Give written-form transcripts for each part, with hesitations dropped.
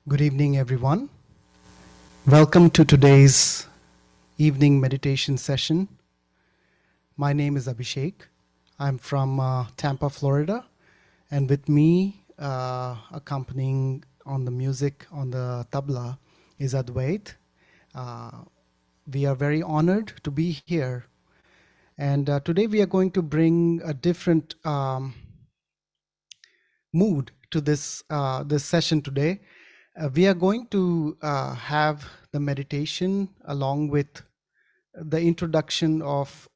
Good evening, everyone. Welcome to today's evening meditation session. My name is Abhishek. I'm from Tampa, Florida, and with me, accompanying on the music on the tabla, is Advait. We are very honored to be here, and today we are going to bring a different mood to this session today. We are going to have the meditation along with the introduction of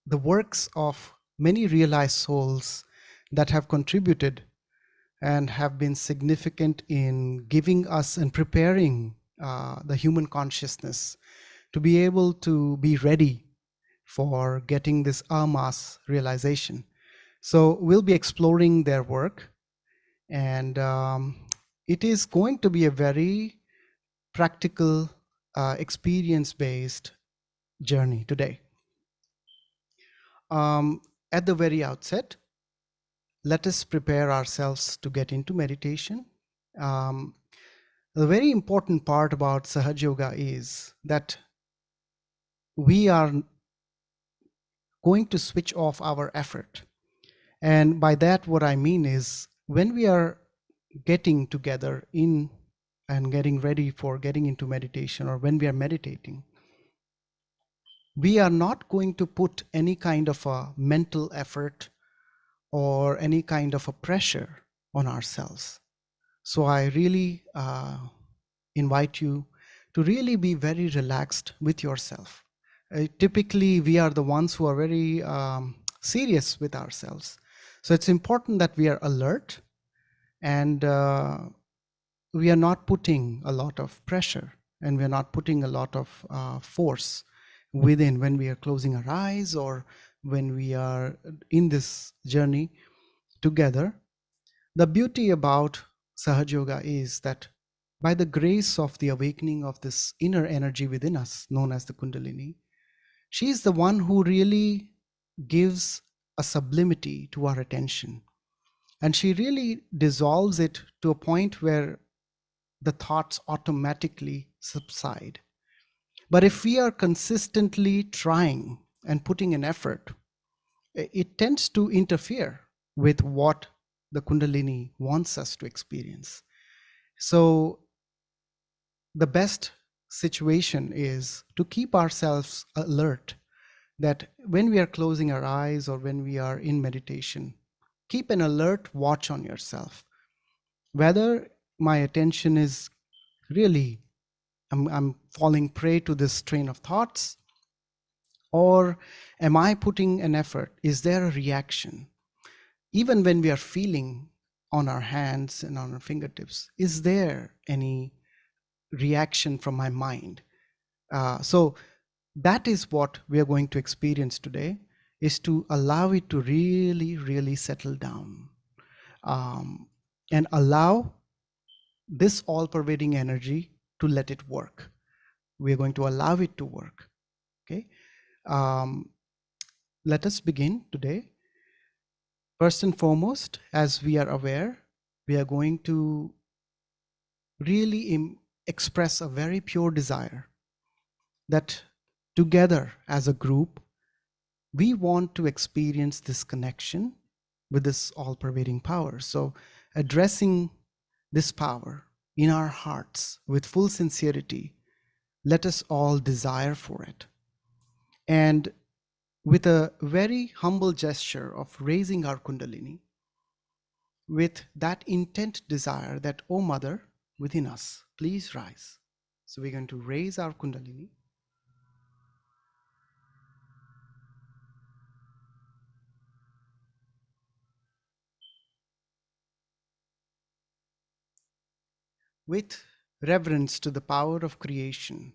the works of many realized souls that have contributed and have been significant in giving us and preparing the human consciousness to be able to be ready for getting this mass realization. So we'll be exploring their work, and it is going to be a very practical, experience-based journey today. At the very outset, let us prepare ourselves to get into meditation. The very important part about Sahaj Yoga is that we are going to switch off our effort. And by that, what I mean is when we are getting together in and getting ready for getting into meditation, or when we are meditating, we are not going to put any kind of a mental effort or any kind of a pressure on ourselves. So I really invite you to really be very relaxed with yourself. Typically, we are the ones who are very serious with ourselves. So it's important that we are alert, and we are not putting a lot of pressure, and we are not putting a lot of force within when we are closing our eyes or when we are in this journey together. The beauty about Sahaj Yoga is that by the grace of the awakening of this inner energy within us, known as the Kundalini, she is the one who really gives a sublimity to our attention. And she really dissolves it to a point where the thoughts automatically subside. But if we are consistently trying and putting an effort, it tends to interfere with what the Kundalini wants us to experience. So the best situation is to keep ourselves alert, that when we are closing our eyes or when we are in meditation, keep an alert watch on yourself. Whether my attention is really, I'm falling prey to this train of thoughts, or am I putting an effort? Is there a reaction? Even when we are feeling on our hands and on our fingertips, is there any reaction from my mind? So that is what we are going to experience today, is to allow it to really, really settle down, and allow this all-pervading energy to let it work. We are going to allow it to work. Okay. Let us begin today. First and foremost, as we are aware, we are going to really express a very pure desire that together as a group, we want to experience this connection with this all-pervading power. So addressing this power in our hearts with full sincerity, let us all desire for it. And with a very humble gesture of raising our Kundalini, with that intent desire that, oh Mother, within us, please rise. So we're going to raise our Kundalini. With reverence to the power of creation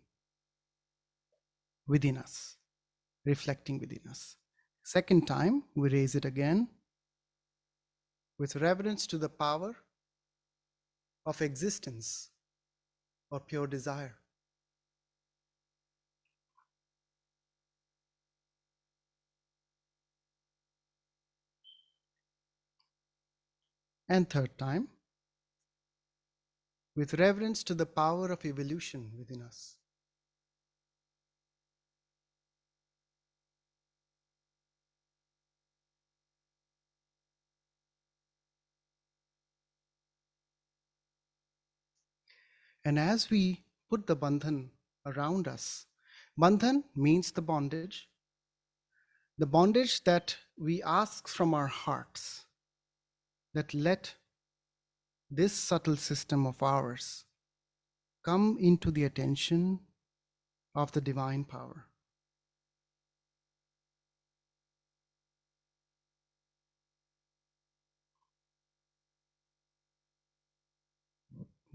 within us, reflecting within us. Second time, we raise it again with reverence to the power of existence or pure desire. And third time, with reverence to the power of evolution within us. And as we put the bandhan around us, bandhan means the bondage that we ask from our hearts, that let this subtle system of ours come into the attention of the divine power.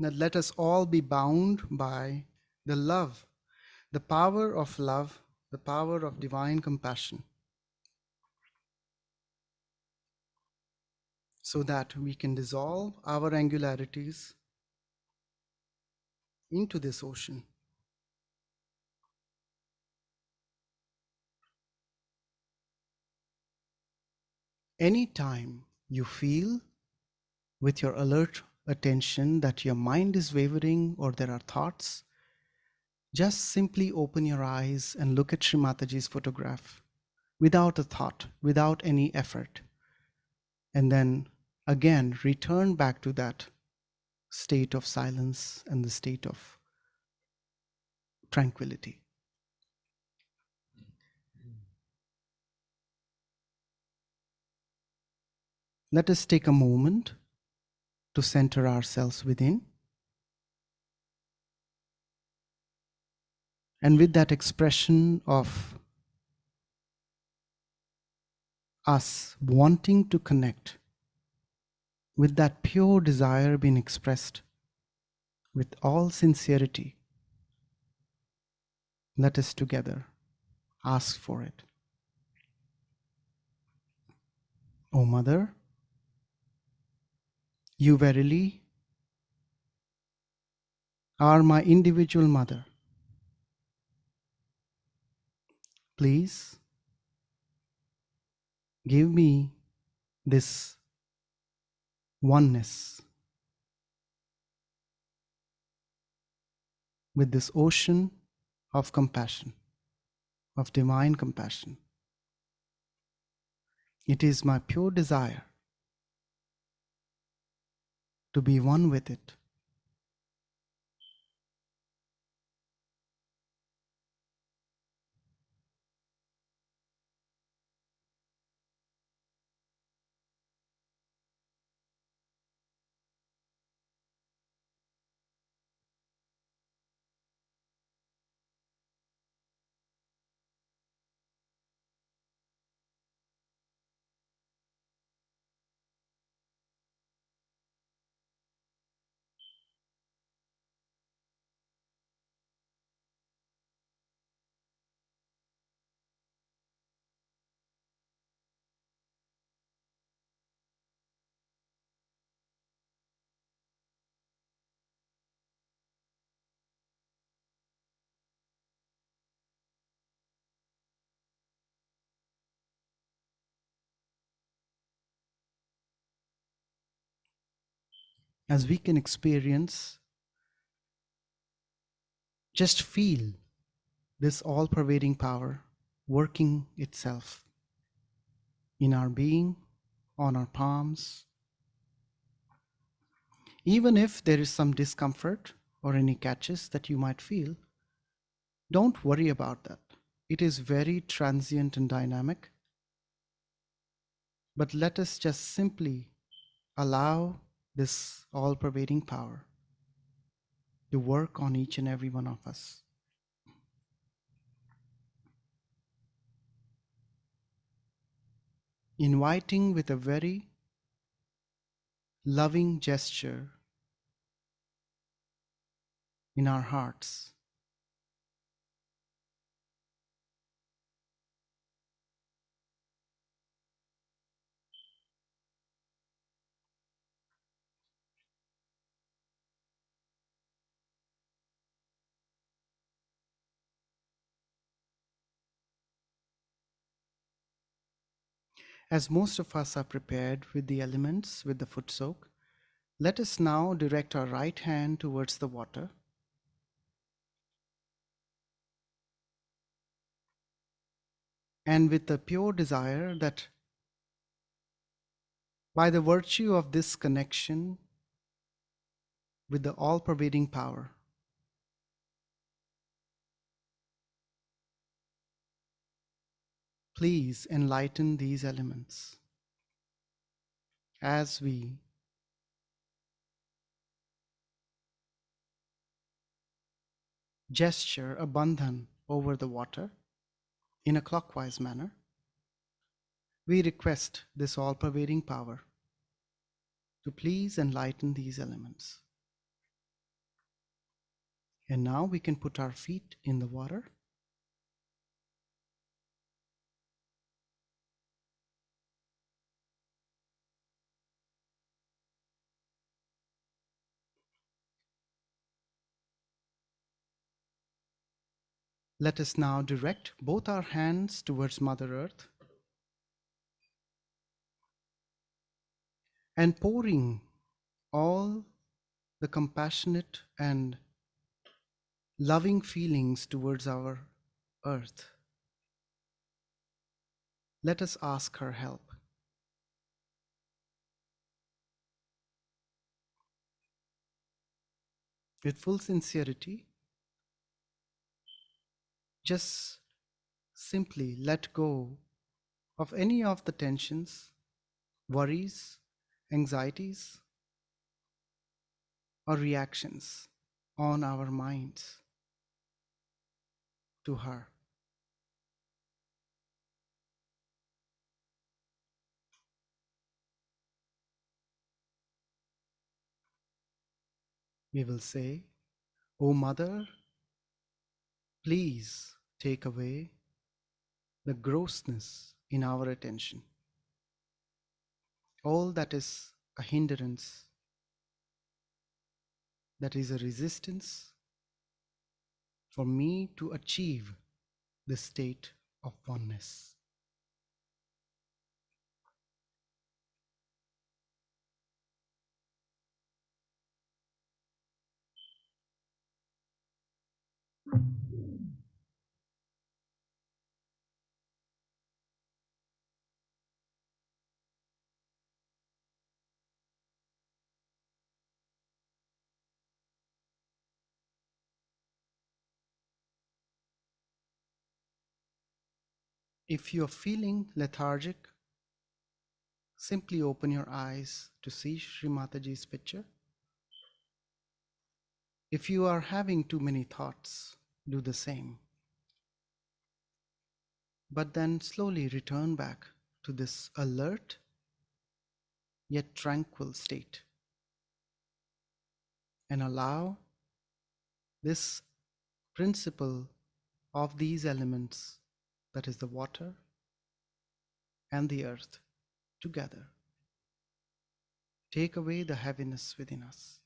That let us all be bound by the love, the power of love, the power of divine compassion, so that we can dissolve our angularities into this ocean. Anytime you feel with your alert attention that your mind is wavering or there are thoughts, just simply open your eyes and look at Shri Mataji's photograph without a thought, without any effort. And then again, return back to that state of silence and the state of tranquility. Let us take a moment to center ourselves within. And with that expression of us wanting to connect, with that pure desire being expressed with all sincerity, let us together ask for it. O Mother, you verily are my individual mother. Please give me this oneness with this ocean of compassion, of divine compassion. It is my pure desire to be one with it. As we can experience, just feel this all-pervading power working itself in our being, on our palms. Even if there is some discomfort or any catches that you might feel, don't worry about that. It is very transient and dynamic. But let us just simply allow this all-pervading power to work on each and every one of us. Inviting with a very loving gesture in our hearts. As most of us are prepared with the elements, with the foot soak, let us now direct our right hand towards the water. And with the pure desire that by the virtue of this connection with the all-pervading power, please enlighten these elements as we gesture a bandhan over the water in a clockwise manner. We request this all-pervading power to please enlighten these elements. And now we can put our feet in the water. Let us now direct both our hands towards Mother Earth and pouring all the compassionate and loving feelings towards our earth, let us ask her help. With full sincerity, just simply let go of any of the tensions, worries, anxieties, or reactions on our minds to her. We will say, "O Mother, please take away the grossness in our attention, all that is a hindrance, that is a resistance for me to achieve the state of oneness." If you are feeling lethargic, simply open your eyes to see Shri Mataji's picture. If you are having too many thoughts, do the same. But then slowly return back to this alert yet tranquil state and allow this principle of these elements, that is the water and the earth, together take away the heaviness within us.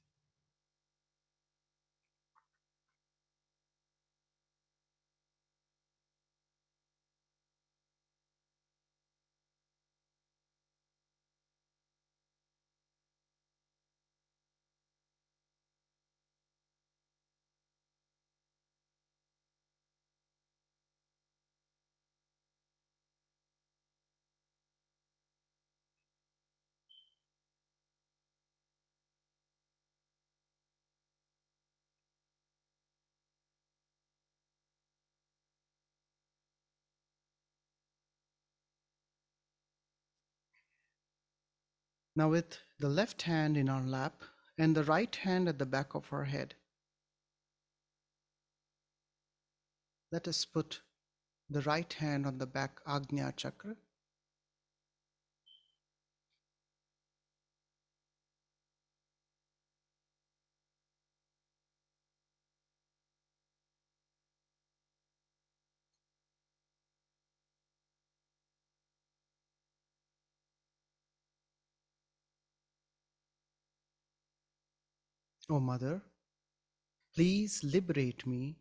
Now, with the left hand in our lap and the right hand at the back of our head, let us put the right hand on the back Agnya chakra. O Mother, please liberate me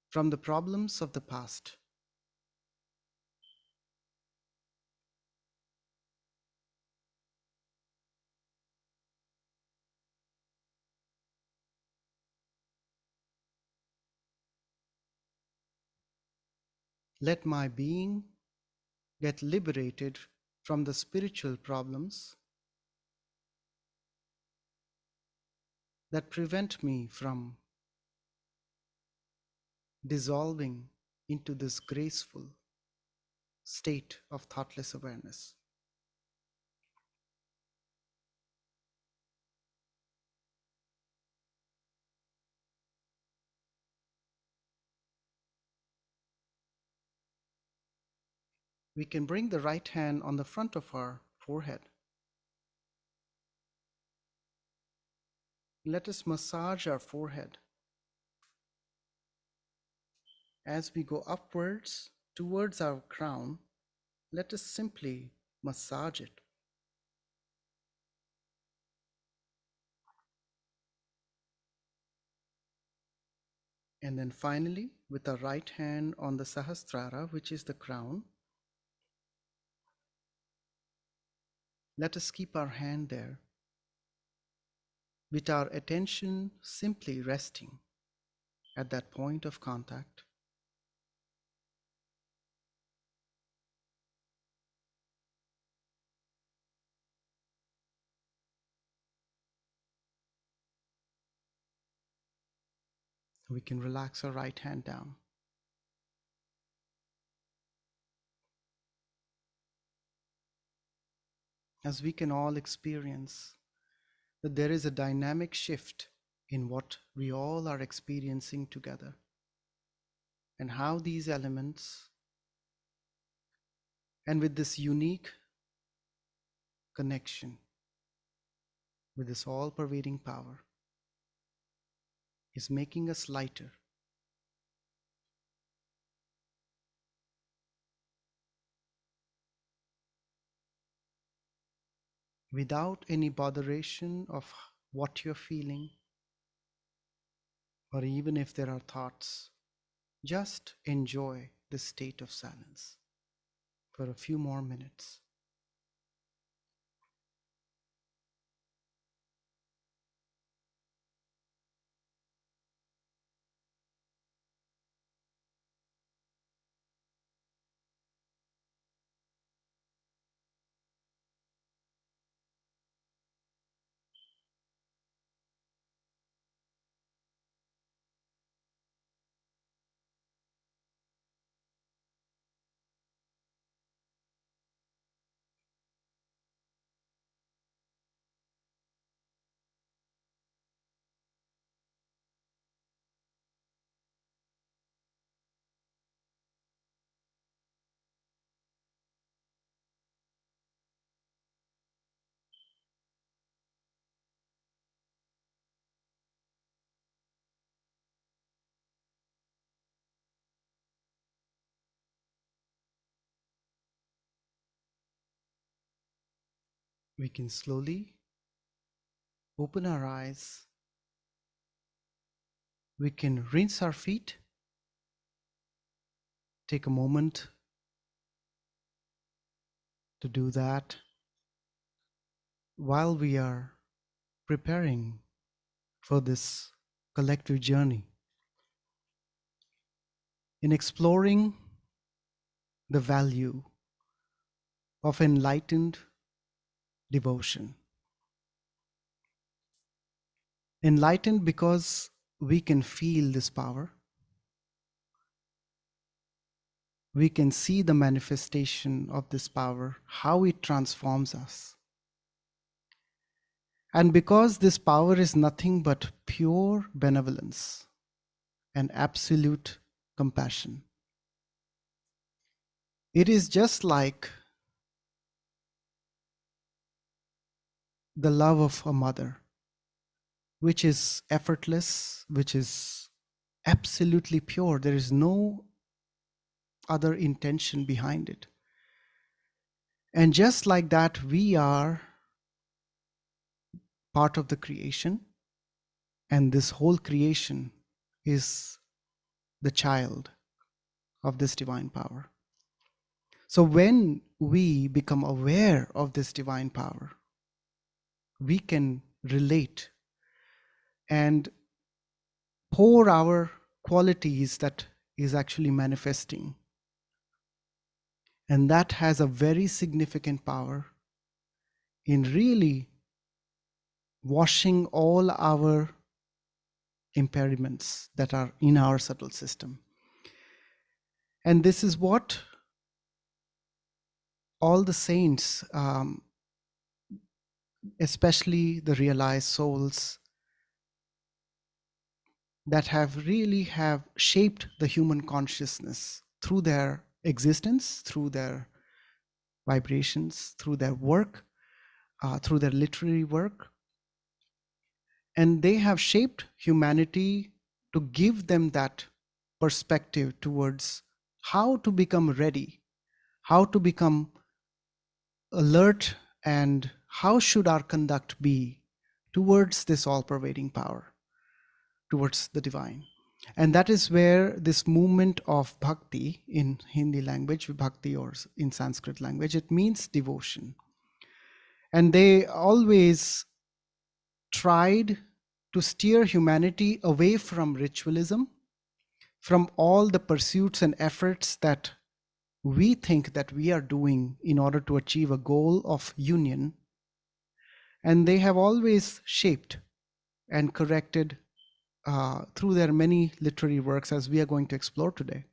from the problems of the past. Let my being get liberated from the spiritual problems that prevent me from dissolving into this graceful state of thoughtless awareness. We can bring the right hand on the front of our forehead. Let us massage our forehead. As we go upwards towards our crown, let us simply massage it. And then finally, with our right hand on the Sahasrara, which is the crown, let us keep our hand there with our attention simply resting at that point of contact. We can relax our right hand down. As we can all experience that there is a dynamic shift in what we all are experiencing together, and how these elements, and with this unique connection with this all-pervading power, is making us lighter, without any botheration of what you're feeling, or even if there are thoughts. Just enjoy this state of silence for a few more minutes. We can slowly open our eyes. We can rinse our feet. Take a moment to do that while we are preparing for this collective journey in exploring the value of enlightened devotion. Enlightened because we can feel this power. We can see the manifestation of this power, how it transforms us. And because this power is nothing but pure benevolence and absolute compassion. It is just like the love of a mother, which is effortless, which is absolutely pure. There is no other intention behind it. And just like that, we are part of the creation, and this whole creation is the child of this divine power. So when we become aware of this divine power, we can relate and pour our qualities that is actually manifesting. And that has a very significant power in really washing all our impairments that are in our subtle system. And this is what all the saints, especially the realized souls that have shaped the human consciousness through their existence, through their vibrations, through their work, through their literary work. And they have shaped humanity to give them that perspective towards how to become ready, how to become alert, and how should our conduct be towards this all-pervading power, towards the divine. And that is where this movement of bhakti, in Hindi language, bhakti, or in Sanskrit language, it means devotion. And they always tried to steer humanity away from ritualism, from all the pursuits and efforts that we think that we are doing in order to achieve a goal of union. And they have always shaped and corrected through their many literary works, as we are going to explore today,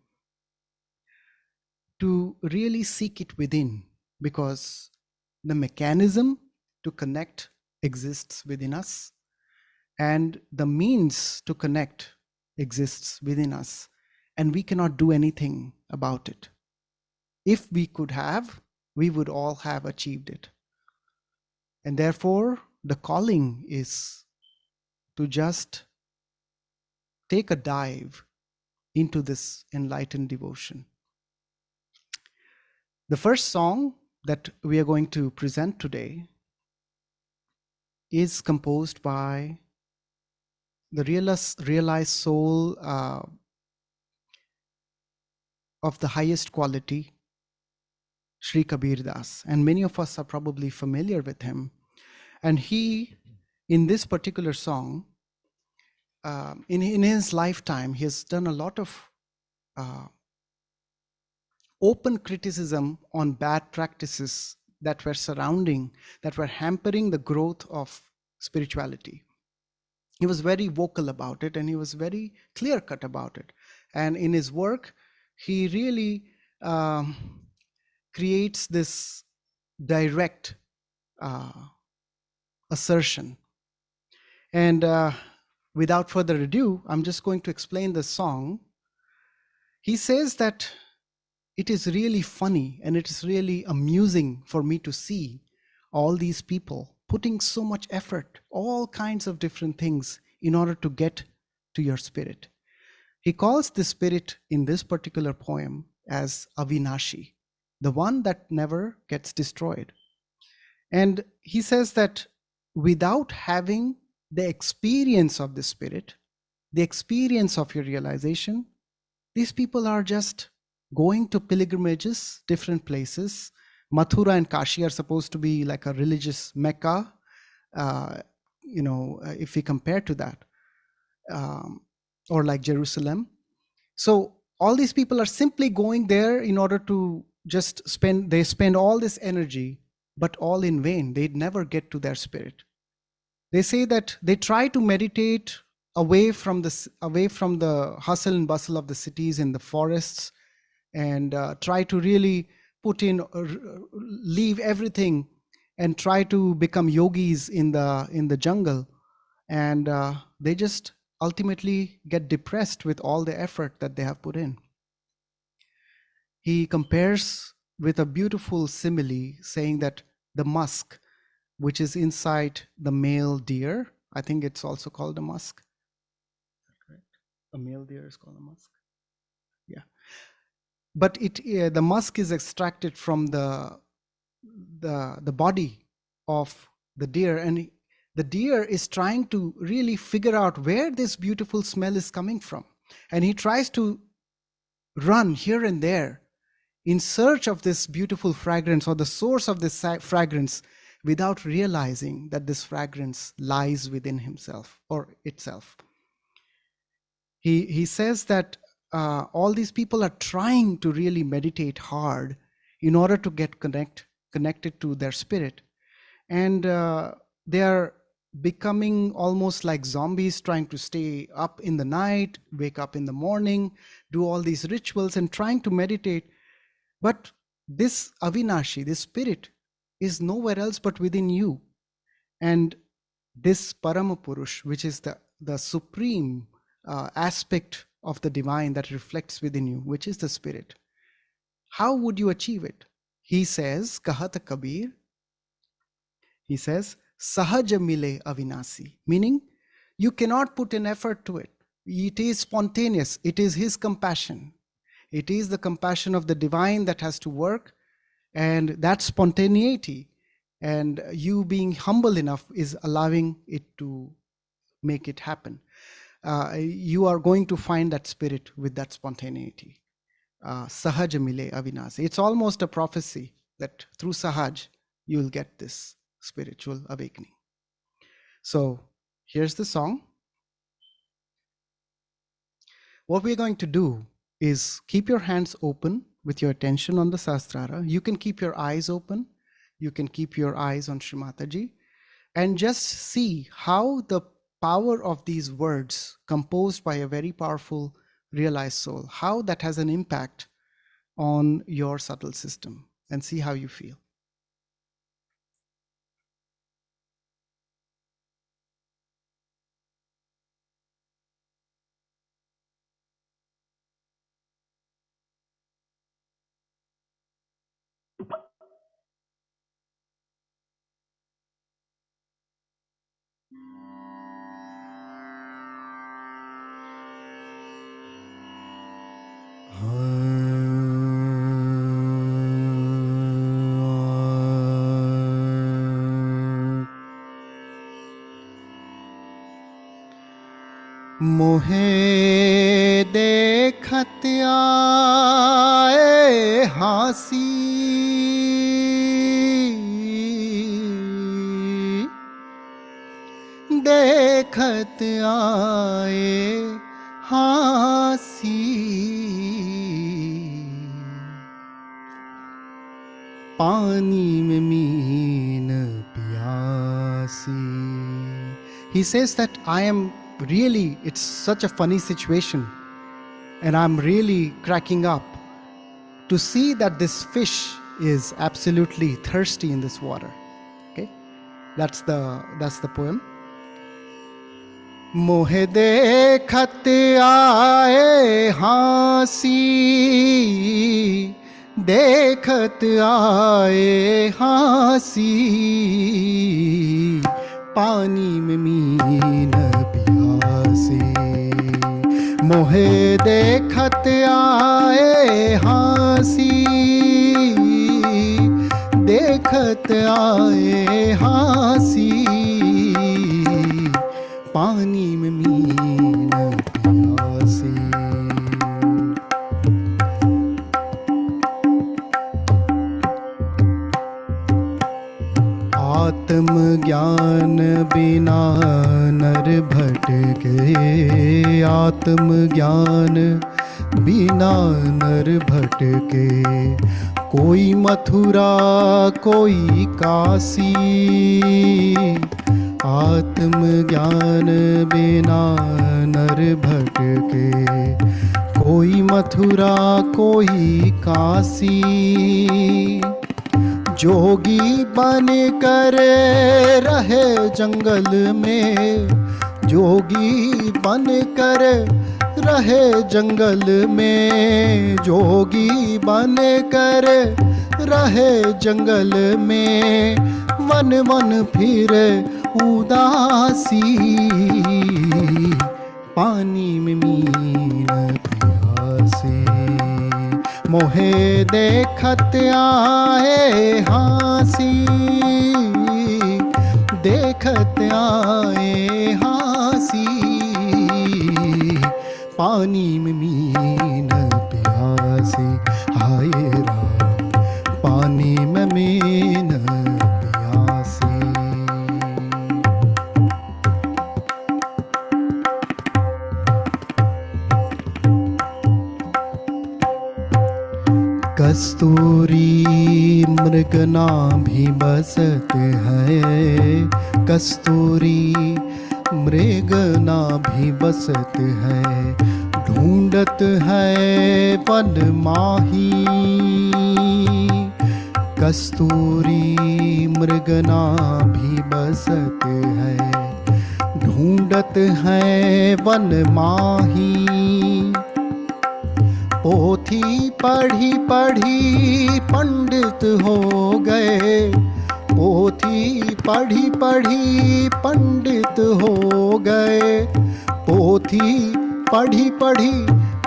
to really seek it within, because the mechanism to connect exists within us, and the means to connect exists within us, and we cannot do anything about it. If we could have, we would all have achieved it. And therefore, the calling is to just take a dive into this enlightened devotion. The first song that we are going to present today is composed by the realized soul of the highest quality, Shri Kabir Das. And many of us are probably familiar with him. And he, in this particular song, in his lifetime, he has done a lot of open criticism on bad practices that were hampering the growth of spirituality. He was very vocal about it, and he was very clear-cut about it. And in his work, he really creates this direct assertion. And without further ado, I'm just going to explain the song. He says that it is really funny and it is really amusing for me to see all these people putting so much effort, all kinds of different things in order to get to your spirit. He calls the spirit in this particular poem as Avinashi, the one that never gets destroyed. And he says that without having the experience of the spirit, the experience of your realization, these people are just going to pilgrimages, different places. Mathura and Kashi are supposed to be like a religious Mecca, if we compare to that, or like Jerusalem. So all these people are simply going there in order to just spend all this energy, but all in vain. They'd never get to their spirit. They say that they try to meditate away from the hustle and bustle of the cities and the forests, and try to really leave everything and try to become yogis in the jungle. And they just ultimately get depressed with all the effort that they have put in. He compares with a beautiful simile, saying that the musk, which is inside the male deer, I think it's also called a musk. Correct? A male deer is called a musk. Yeah. But the musk is extracted from the body of the deer, and the deer is trying to really figure out where this beautiful smell is coming from. And he tries to run here and there in search of this beautiful fragrance or the source of this fragrance, without realizing that this fragrance lies within himself or itself. He says that all these people are trying to really meditate hard in order to get connected to their spirit. And they are becoming almost like zombies, trying to stay up in the night, wake up in the morning, do all these rituals and trying to meditate. But this Avinashi, this spirit, is nowhere else but within you. And this Paramapurush, which is the supreme aspect of the divine that reflects within you, which is the spirit. How would you achieve it? He says, Kahata Kabir, he says, Sahaja mile avinasi, meaning you cannot put an effort to it. It is spontaneous. It is his compassion. It is the compassion of the divine that has to work, and that spontaneity and you being humble enough is allowing it to make it happen. You are going to find that spirit with that spontaneity. Sahaj mile avinasi. It's almost a prophecy that through Sahaj, you will get this spiritual awakening. So here's the song. What we're going to do is keep your hands open with your attention on the Sastrara. You can keep your eyes open. You can keep your eyes on Shri Mataji and just see how the power of these words composed by a very powerful realized soul, how that has an impact on your subtle system, and see how you feel. मोहे देखत आए हासी, देखत आए हासी, पानी में mean प्यासी. He says that I am really, it's such a funny situation and I'm really cracking up to see that this fish is absolutely thirsty in this water. Okay, that's the poem. मोहे देखत आए हासी, देखत आए हासी, पानी में mean प्यासी. मोहे देखत आए हासी, देखत आए हासी, पानी में मीन प्यासी. आत्म ज्ञान बिना नर भटके, आत्म ज्ञान बिना नर भटके. कोई मथुरा कोई काशी, आत्म ज्ञान बिना नर भटके. कोई मथुरा कोई काशी, जोगी बन कर रहे जंगल में, जोगी बन कर रहे जंगल में, जोगी बन कर रहे जंगल में. वन वन फिर उदासी, पानी में मीन प्यासी. मोहे देखत आए हासी, देखत आए हासी, पानी में मीन प्यासी. हाय राम, पानी में मीन प्यासी. कस्तूरी मृगनाभि बसत है, कस्तूरी मृगनाभि बसत है. ढूंढत है वन माही, कस्तूरी मृगनाभि बसत है. ढूंढत है वन माही. पोथी पढ़ी पढ़ी पंडित हो गए, पोथी पढ़ी पढ़ी पंडित हो गए. पोथी पढ़ी पढ़ी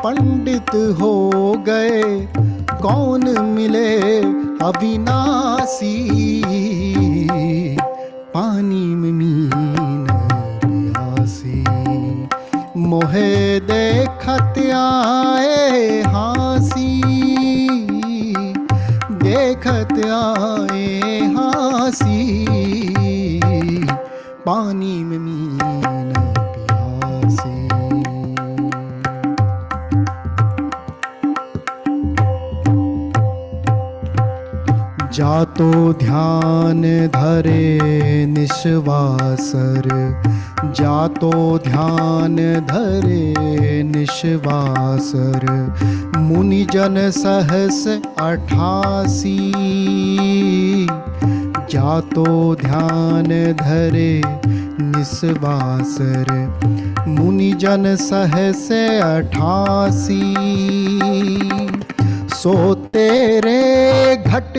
पंडित हो गए. कौन मिले अविनाशी, पानी में मीन प्यासी. मोहे देखत आए हासी, देखत आए हासी, पानी में जातो ध्यान धरे निश्वासर, जातो ध्यान धरे निश्वासर, मुनिजन सहस 88, जातो ध्यान धरे निश्वासर, मुनिजन सहस 88, सो तेरे घट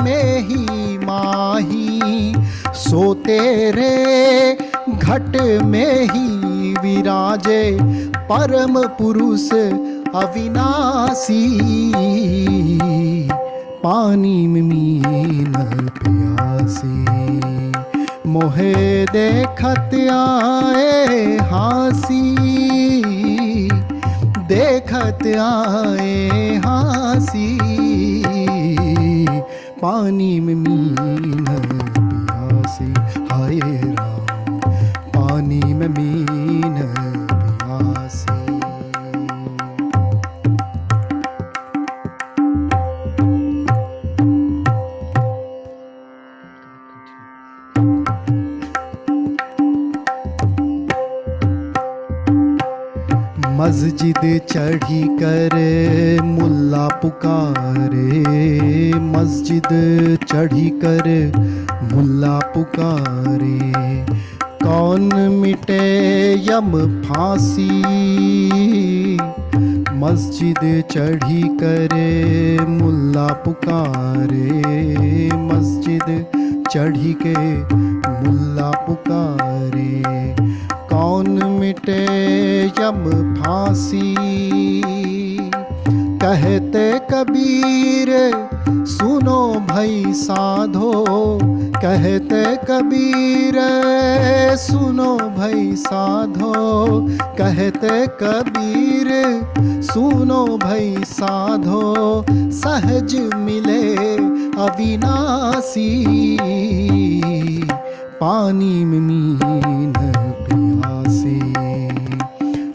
में ही माही, सो तेरे घट में ही विराजे परम पुरुष अविनाशी, पानी में मीन प्यासी, मोहे देखत आए हासी, देखत आए हासी, पानी में मीन प्यासी, हाय राम पानी में मीन प्यासी। मस्जिद चढ़ी कर मुल्ला पुकारे, मस्जिद चढ़ी कर मुल्ला पुकारे, कौन मिटे यम फांसी, मस्जिद चढ़ी कर मुल्ला पुकारे, मस्जिद चढ़ी के मुल्ला पुकारे, कौन मिटे यम फांसी, कहते कबीर सुनो भई साधो, कहते कबीर सुनो भई साधो, कहते कबीर सुनो भई साधो, सहज मिले अविनाशी, पानी में मीन प्यासी,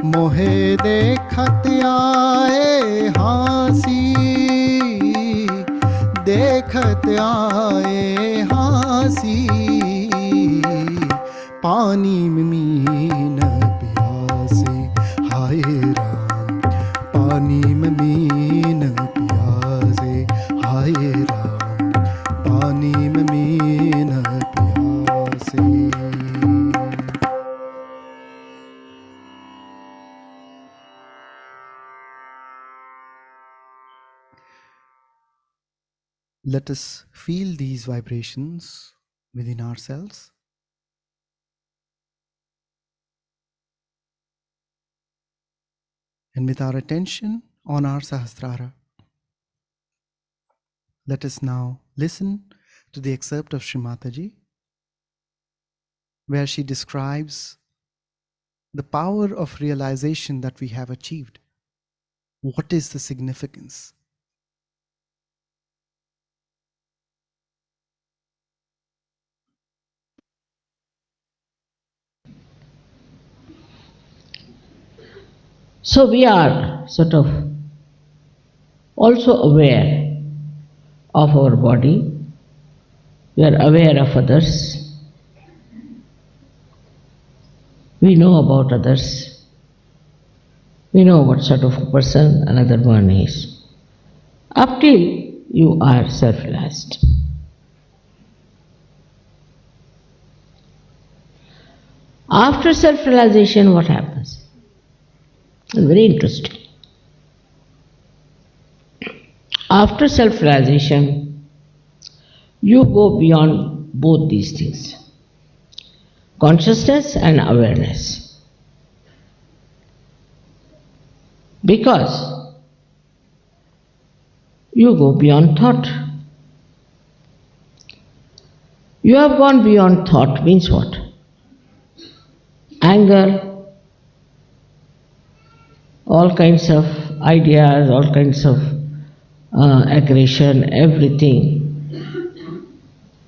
मोहे देखत आए हासी, देखत आए हासी, पानी में मीन प्यासी, हाय राम पानी में मीन प्यासी, हाय राम पानी में मीन प्यासी। Let us feel these vibrations within ourselves. And with our attention on our Sahasrara, let us now listen to the excerpt of Shri Mataji, where she describes the power of realization that we have achieved. What is the significance? So we are sort of also aware of our body, we are aware of others, we know about others, we know what sort of a person another one is, up till you are self-realized. After self-realization, what happens? It's very interesting. After self-realization, you go beyond both these things, consciousness and awareness. Because you go beyond thought. You have gone beyond thought means what? Anger, all kinds of ideas, all kinds of aggression, everything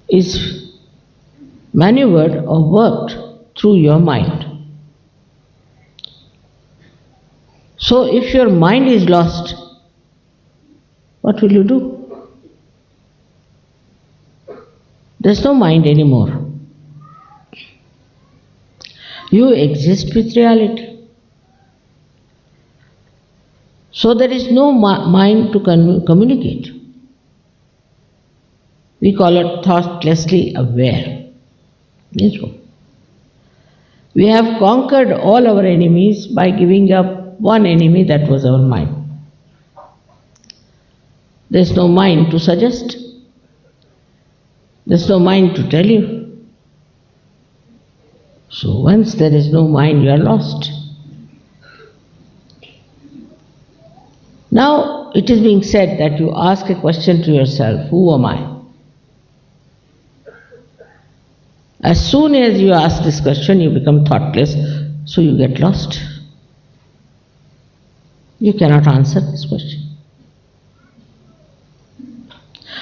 is maneuvered or worked through your mind. So if your mind is lost, what will you do? There's no mind anymore. You exist with reality. So there is no mind to communicate. We call it thoughtlessly aware. Yes, sir. We have conquered all our enemies by giving up one enemy, that was our mind. There's no mind to suggest. There's no mind to tell you. So once there is no mind, you are lost. Now it is being said that you ask a question to yourself, who am I? As soon as you ask this question, you become thoughtless, so you get lost. You cannot answer this question.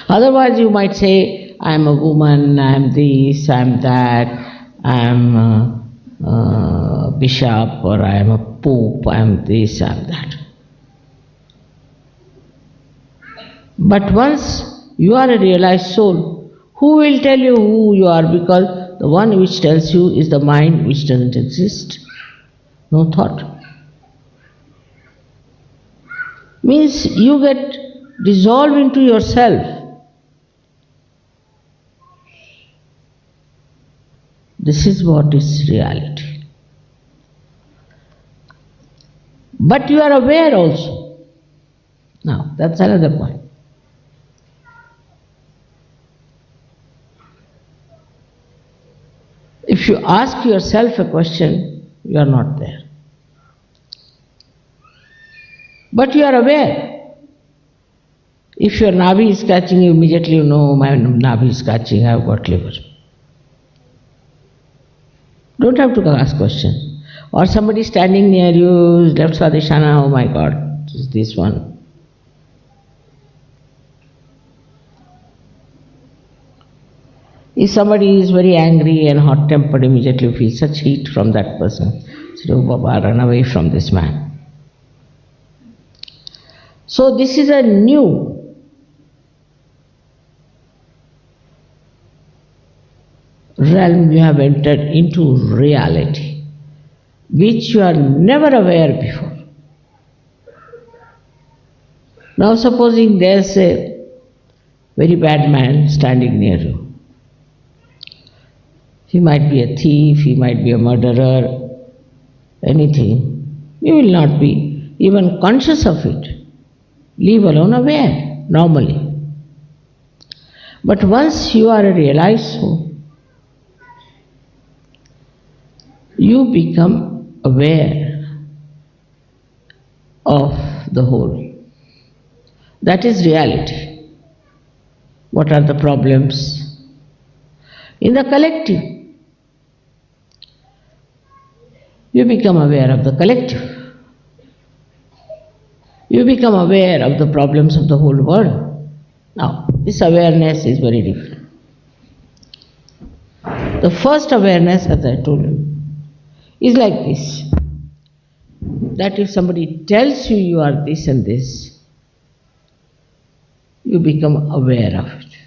Otherwise you might say, I am a woman, I am this, I am that, I am a bishop, or I am a pope, I am this, I am that. But once you are a realized soul, who will tell you who you are? Because the one which tells you is the mind which doesn't exist. No thought. Means you get dissolved into yourself. This is what is reality. But you are aware also. Now, that's another point. If you ask yourself a question, you are not there. But you are aware. If your navi is catching, you immediately know my navi is catching, I have got liver. Don't have to ask question. Or somebody standing near you, left Swadhisthana, oh my God, is this one. If somebody is very angry and hot-tempered, immediately you feel such heat from that person. So, oh Baba, run away from this man. So this is a new realm you have entered into, reality, which you are never aware before. Now supposing there's a very bad man standing near you. He might be a thief, he might be a murderer, anything. You will not be even conscious of it, leave alone aware, normally. But once you are a realized soul, you become aware of the whole. That is reality. What are the problems? In the collective, you become aware of the collective. You become aware of the problems of the whole world. Now, this awareness is very different. The first awareness, as I told you, is like this. That if somebody tells you you are this and this, you become aware of it.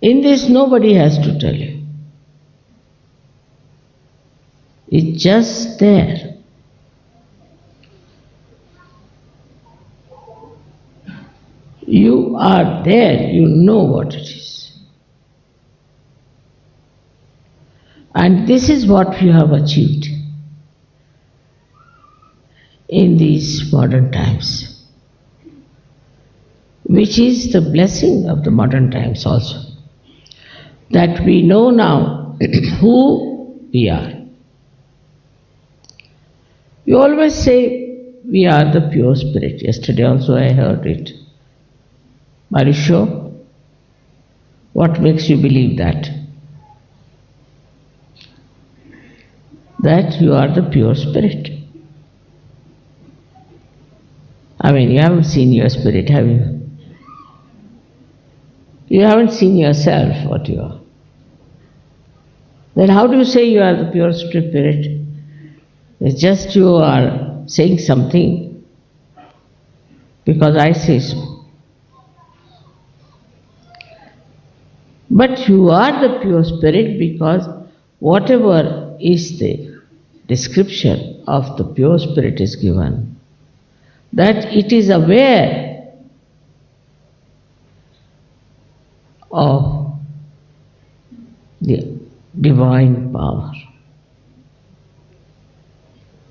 In this, nobody has to tell you. It's just there. You are there, you know what it is. And this is what you have achieved in these modern times, which is the blessing of the modern times also, that we know now who we are. You always say we are the pure spirit. Yesterday also I heard it. Are you sure? What makes you believe that? That you are the pure spirit. I mean, you haven't seen your spirit, have you? You haven't seen yourself, what you are. Then how do you say you are the pure spirit? It's just you are saying something because I say so. But you are the pure spirit because whatever is the description of the pure spirit is given, that it is aware of the divine power.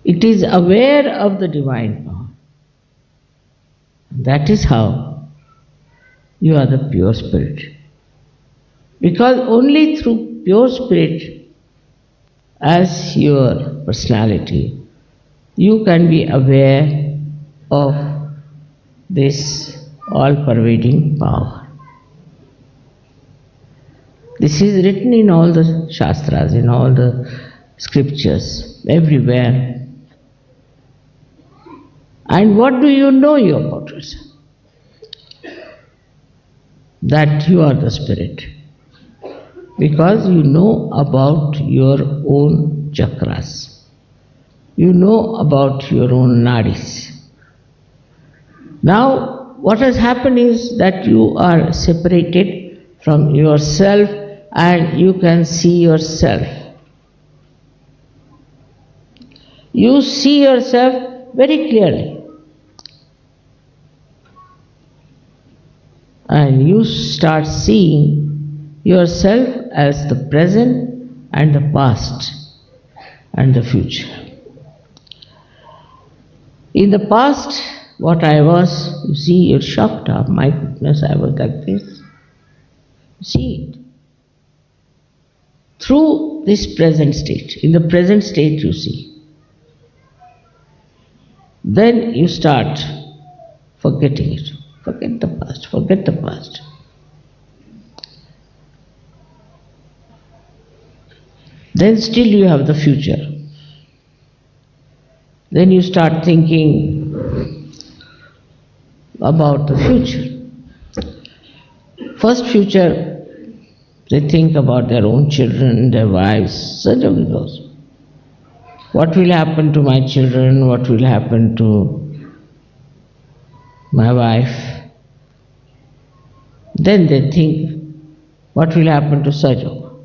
It is aware of the divine power. That is how you are the pure spirit. Because only through pure spirit as your personality, you can be aware of this all-pervading power. This is written in all the Shastras, in all the scriptures, everywhere. And what do you know about yourself? That you are the spirit. Because you know about your own chakras. You know about your own nadis. Now, what has happened is that you are separated from yourself and you can see yourself. You see yourself very clearly. And you start seeing yourself as the present and the past and the future. In the past, what I was, you see, you're shocked. Oh, my goodness, I was like this. You see it. Through this present state. In the present state, you see. Then you start forgetting it. Forget the past, forget the past. Then still you have the future. Then you start thinking about the future. First future, they think about their own children, their wives, such a goes. What will happen to my children? What will happen to my wife? Then they think, what will happen to Sajo?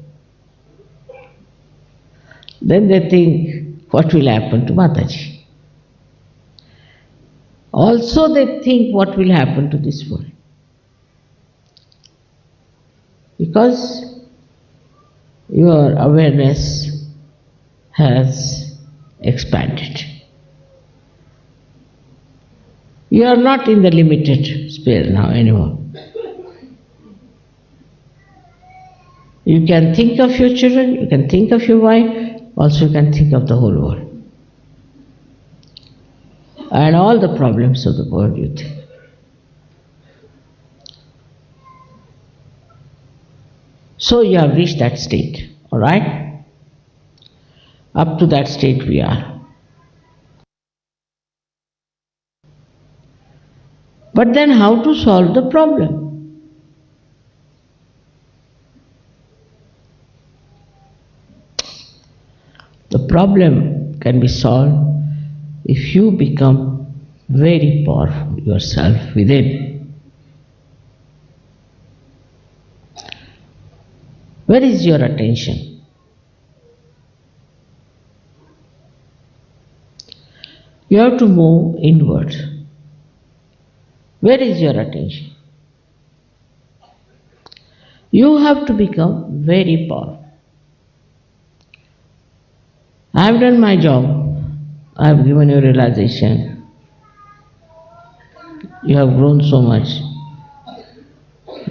Then they think, what will happen to Mataji? Also they think, what will happen to this world? Because your awareness has expanded. You are not in the limited sphere now anymore. You can think of your children, you can think of your wife, also you can think of the whole world. And all the problems of the world you think. So you have reached that state, alright? Up to that state we are. But then how to solve the problem? The problem can be solved if you become very powerful yourself within. Where is your attention? You have to move inward. Where is your attention? You have to become very powerful. I have done my job. I have given you realization. You have grown so much.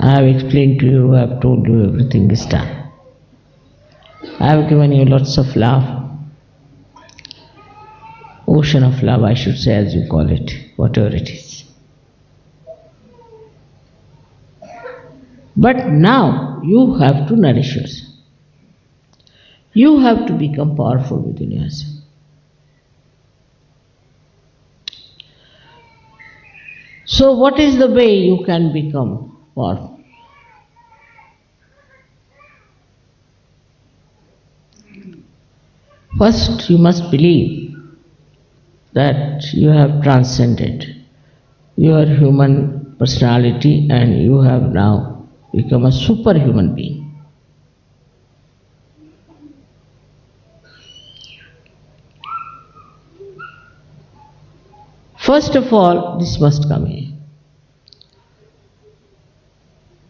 I have explained to you, I have told you everything is done. I have given you lots of love. Ocean of love, I should say, as you call it, whatever it is. But now you have to nourish yourself. You have to become powerful within yourself. So what is the way you can become powerful? First, you must believe that you have transcended your human personality and you have now become a superhuman being. First of all, this must come in.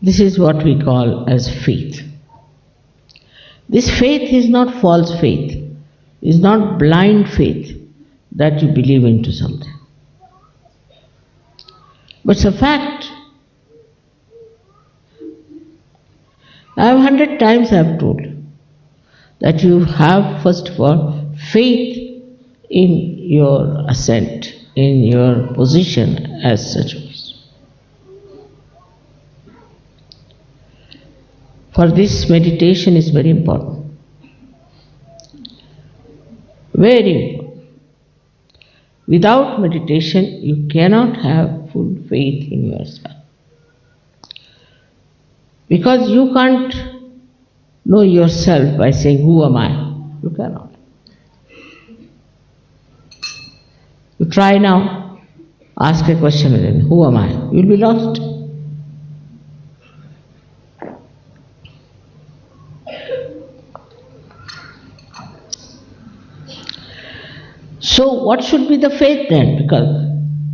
This is what we call as faith. This faith is not false faith, is not blind faith that you believe into something. But it's a fact. I have 100 times told that you have first of all faith in your ascent, in your position as such. For this, meditation is very important. Very important. Without meditation, you cannot have full faith in yourself. Because you can't know yourself by saying, who am I? You cannot. You try now, ask a question within, who am I? You'll be lost. So what should be the faith then? Because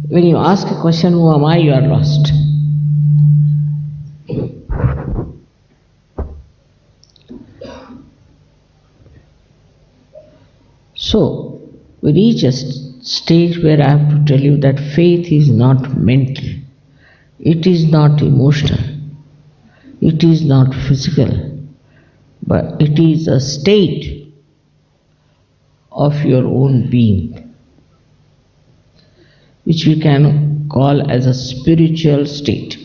when you ask a question, who am I, you are lost. So we reach a stage where I have to tell you that faith is not mental, it is not emotional, it is not physical, but it is a state of your own being, which we can call as a spiritual state.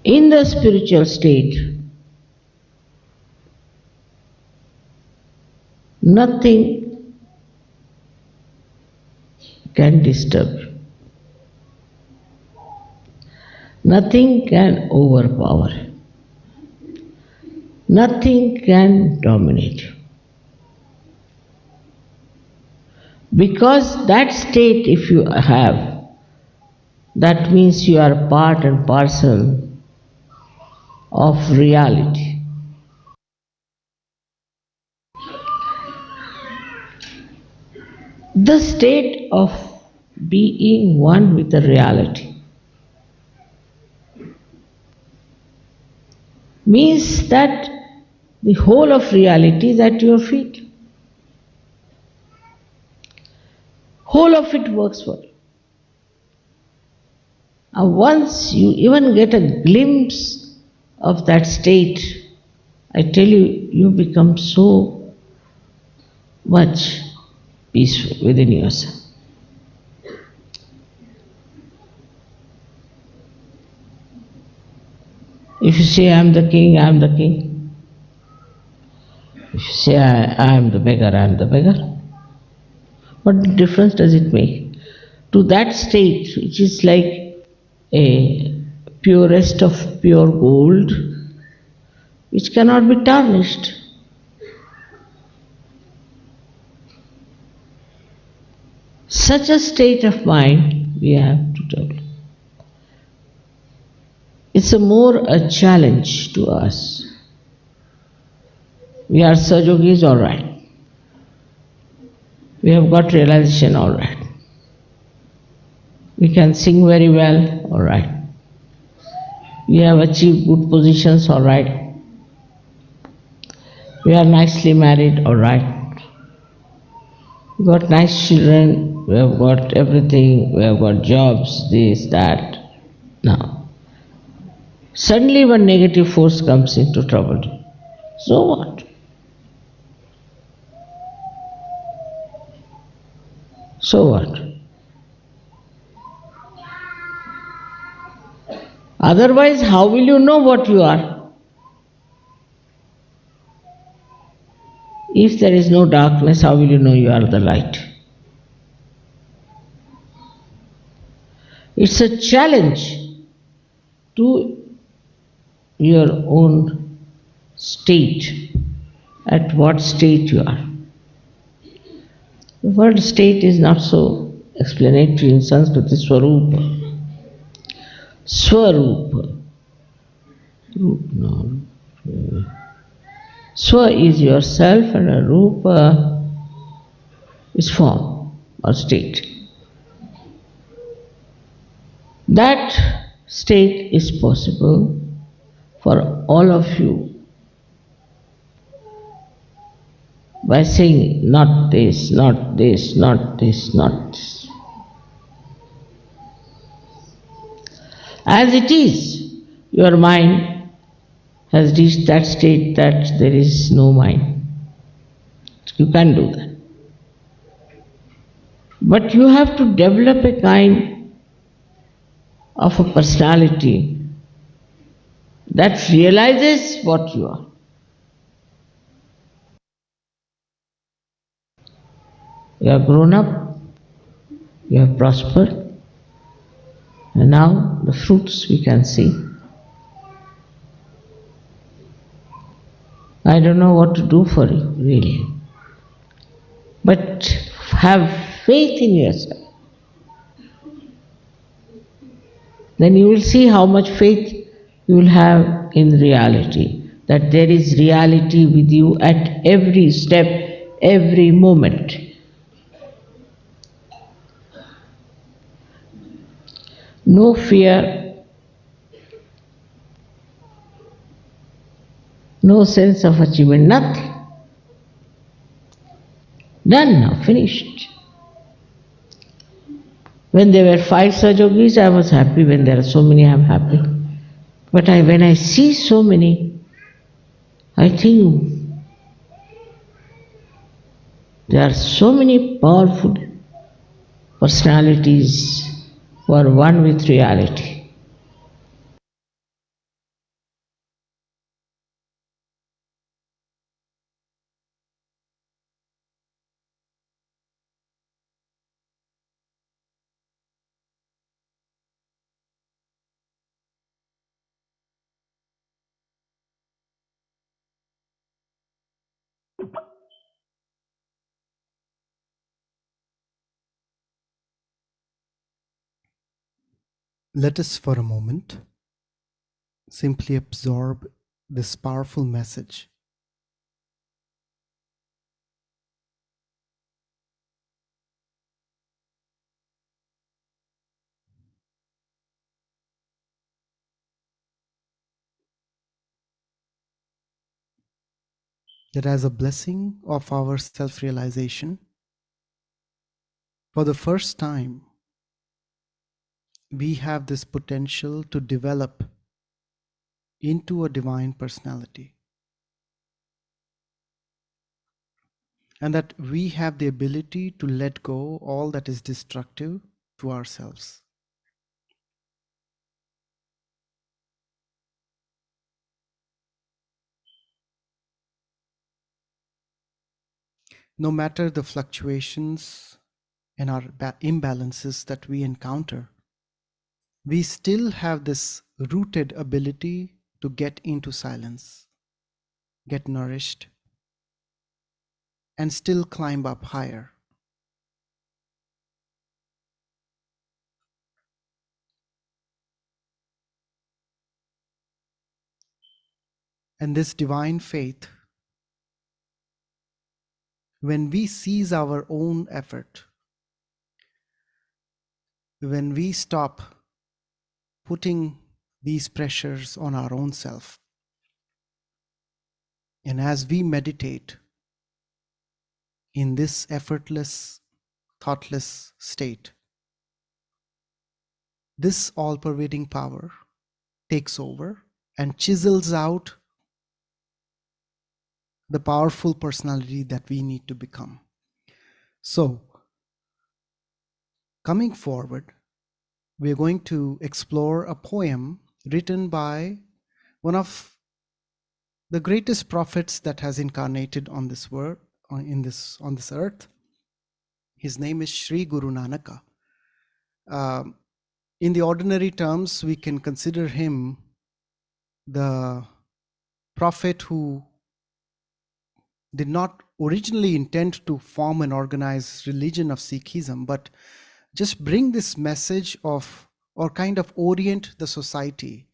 In the spiritual state, nothing can disturb you. Nothing can overpower you. Nothing can dominate you. Because that state, if you have, that means you are part and parcel of reality. The state of being one with the reality means that the whole of reality is at your feet. Whole of it works for you. And once you even get a glimpse of that state, I tell you, you become so much peaceful within yourself. If you say, I am the king, I am the king. If you say, I am the beggar, I am the beggar. What difference does it make? To that state, which is like a purest of pure gold, which cannot be tarnished. Such a state of mind we have to develop. It's a challenge to us. We are Sajogis, all right. We have got realization, all right. We can sing very well, all right. We have achieved good positions, all right. We are nicely married, all right. We got nice children, we have got everything, we have got jobs, this, that. Now, suddenly one negative force comes into trouble. So what? So what? Otherwise, how will you know what you are? If there is no darkness, how will you know you are the light? It's a challenge to your own state, at what state you are. The word state is not so explanatory in Sanskrit is Swarupa. Swarupa. No. Swa is yourself and a Rupa is form or state. That state is possible for all of you by saying not this, not this, not this, not this. As it is, your mind has reached that state that there is no mind. You can do that. But you have to develop a kind of a personality that realizes what you are. You have grown up, you have prospered, and now the fruits we can see. I don't know what to do for you, really. But have faith in yourself. Then you will see how much faith you will have in reality. That there is reality with you at every step, every moment. No fear, no sense of achievement, nothing. Done now, finished. When there were 5 such yogis, I was happy. When there are so many, I am happy. But when I see so many, I think there are so many powerful personalities who are one with reality. Let us for a moment simply absorb this powerful message. That as a blessing of our self-realization, for the first time, we have this potential to develop into a divine personality. And that we have the ability to let go all that is destructive to ourselves. No matter the fluctuations and our imbalances that we encounter, we still have this rooted ability to get into silence, get nourished, and still climb up higher. And this divine faith, when we cease our own effort, when we stop putting these pressures on our own self, and as we meditate in this effortless, thoughtless state, this all-pervading power takes over and chisels out the powerful personality that we need to become. So, coming forward, we're going to explore a poem written by one of the greatest prophets that has incarnated on this world, on this earth. His name is Shri Guru Nanak. In the ordinary terms, we can consider him the prophet who did not originally intend to form an organized religion of Sikhism, but just bring this message of, or kind of orient the society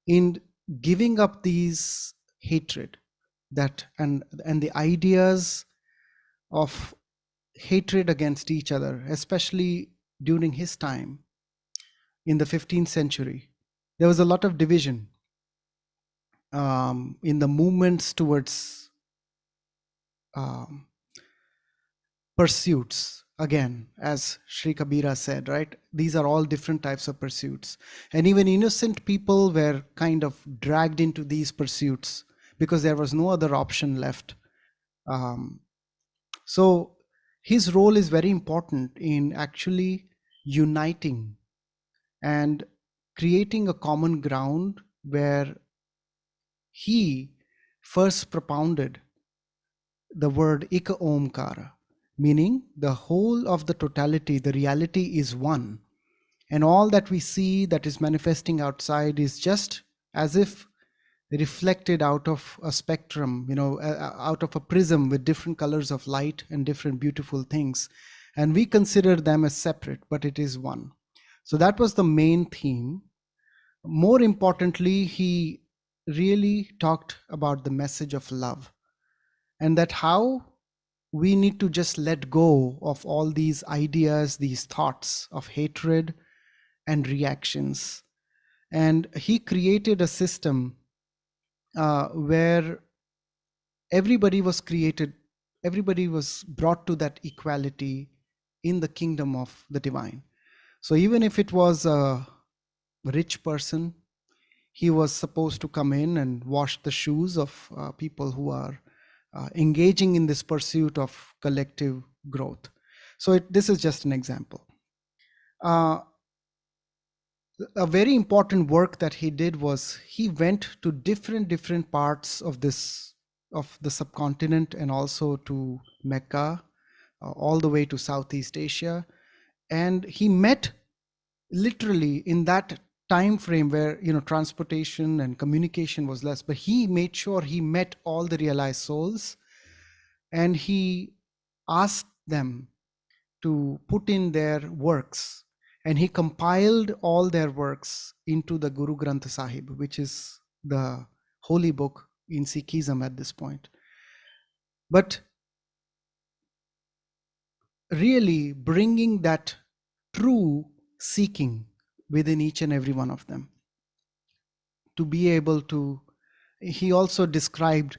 in giving up these hatred, that and the ideas of hatred against each other, especially during his time in the 15th century. There was a lot of division in the movements towards um, pursuits. Again, as Sri Kabira said, right? These are all different types of pursuits. And even innocent people were kind of dragged into these pursuits because there was no other option left. Um, so his role is very important in actually uniting and creating a common ground where he first propounded the word Ika Omkara, meaning the whole of the totality, the reality is one. And all that we see that is manifesting outside is just as if reflected out of a spectrum, out of a prism with different colors of light and different beautiful things. And we consider them as separate, but it is one. So that was the main theme. More importantly, he really talked about the message of love, and that how we need to just let go of all these ideas, these thoughts of hatred and reactions. And he created a system where everybody was created, everybody was brought to that equality in the kingdom of the divine. So even if it was a rich person, he was supposed to come in and wash the shoes of people who are engaging in this pursuit of collective growth. So this is just an example. A very important work that he did was he went to different parts of the subcontinent, and also to Mecca, all the way to Southeast Asia. And he met literally in that time frame where transportation and communication was less, but he made sure he met all the realized souls, and he asked them to put in their works, and he compiled all their works into the Guru Grantha Sahib, which is the holy book in Sikhism at this point. But really bringing that true seeking within each and every one of them, to be able to, he also described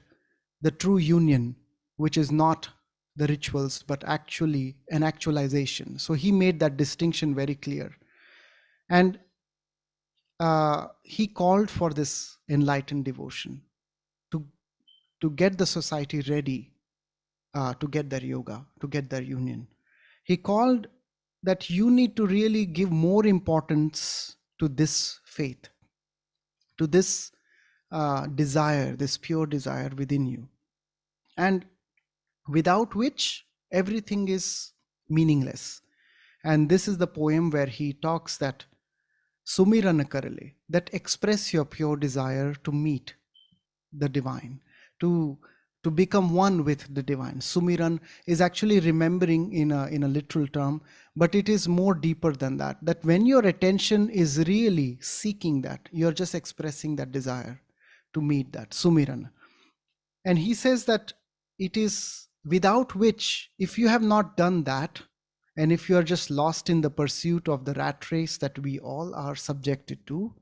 the true union, which is not the rituals, but actually an actualization. So he made that distinction very clear. And he called for this enlightened devotion to get the society ready to get their yoga, to get their union. He called that you need to really give more importance to this faith, to this desire, this pure desire within you, and without which everything is meaningless. And this is the poem where he talks that Sumiran karale, that express your pure desire to meet the divine, to become one with the divine. Sumiran is actually remembering in a literal term, but it is more deeper than that. That when your attention is really seeking that, you're just expressing that desire to meet that Sumiran. And he says that it is without which, if you have not done that, and if you are just lost in the pursuit of the rat race that we all are subjected to,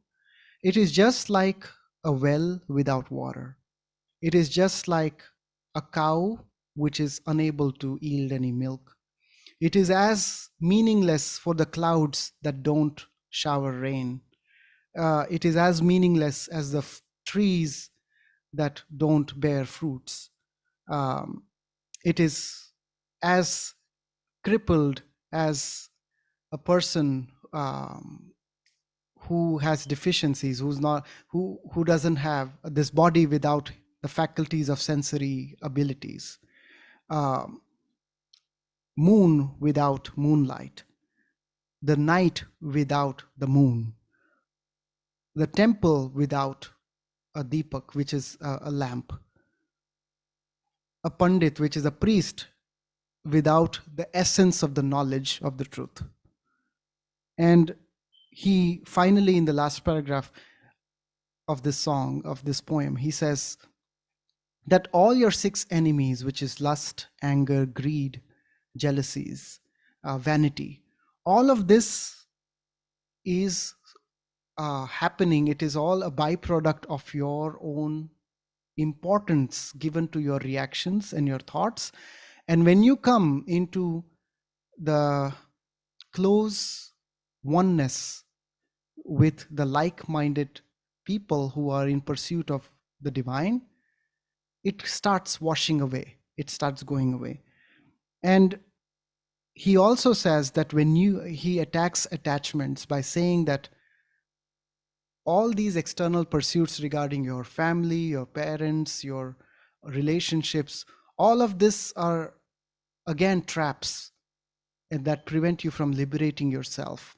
it is just like a well without water. It is just like a cow which is unable to yield any milk. It is as meaningless for the clouds that don't shower rain. It is as meaningless as the trees that don't bear fruits. Um, it is as crippled as a person who has deficiencies, who doesn't have this body without the faculties of sensory abilities. Um, Moon without moonlight, the night without the moon, the temple without a deepak, which is a lamp, a pandit, which is a priest, without the essence of the knowledge of the truth. And he finally, in the last paragraph of this song, of this poem, he says that all your 6 enemies, which is lust, anger, greed, jealousies, vanity, all of this is happening. It is all a byproduct of your own importance given to your reactions and your thoughts. And when you come into the close oneness with the like-minded people who are in pursuit of the divine, it starts washing away, it starts going away. And he also says that he attacks attachments by saying that all these external pursuits regarding your family, your parents, your relationships, all of this are again traps that prevent you from liberating yourself.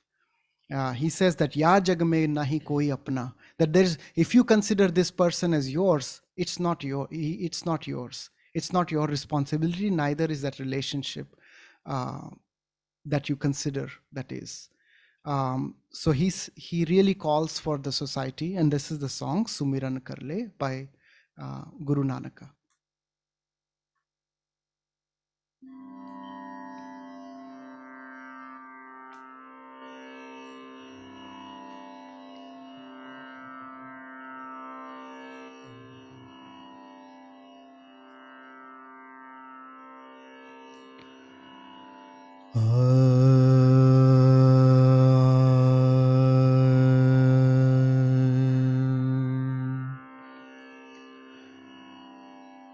He says that ya jag mein nahi koi apna, that there's, if you consider this person as yours, it's not yours, it's not your responsibility, neither is that relationship that you consider that is. So he really calls for the society, and this is the song Sumiran Karle by Guru Nanak.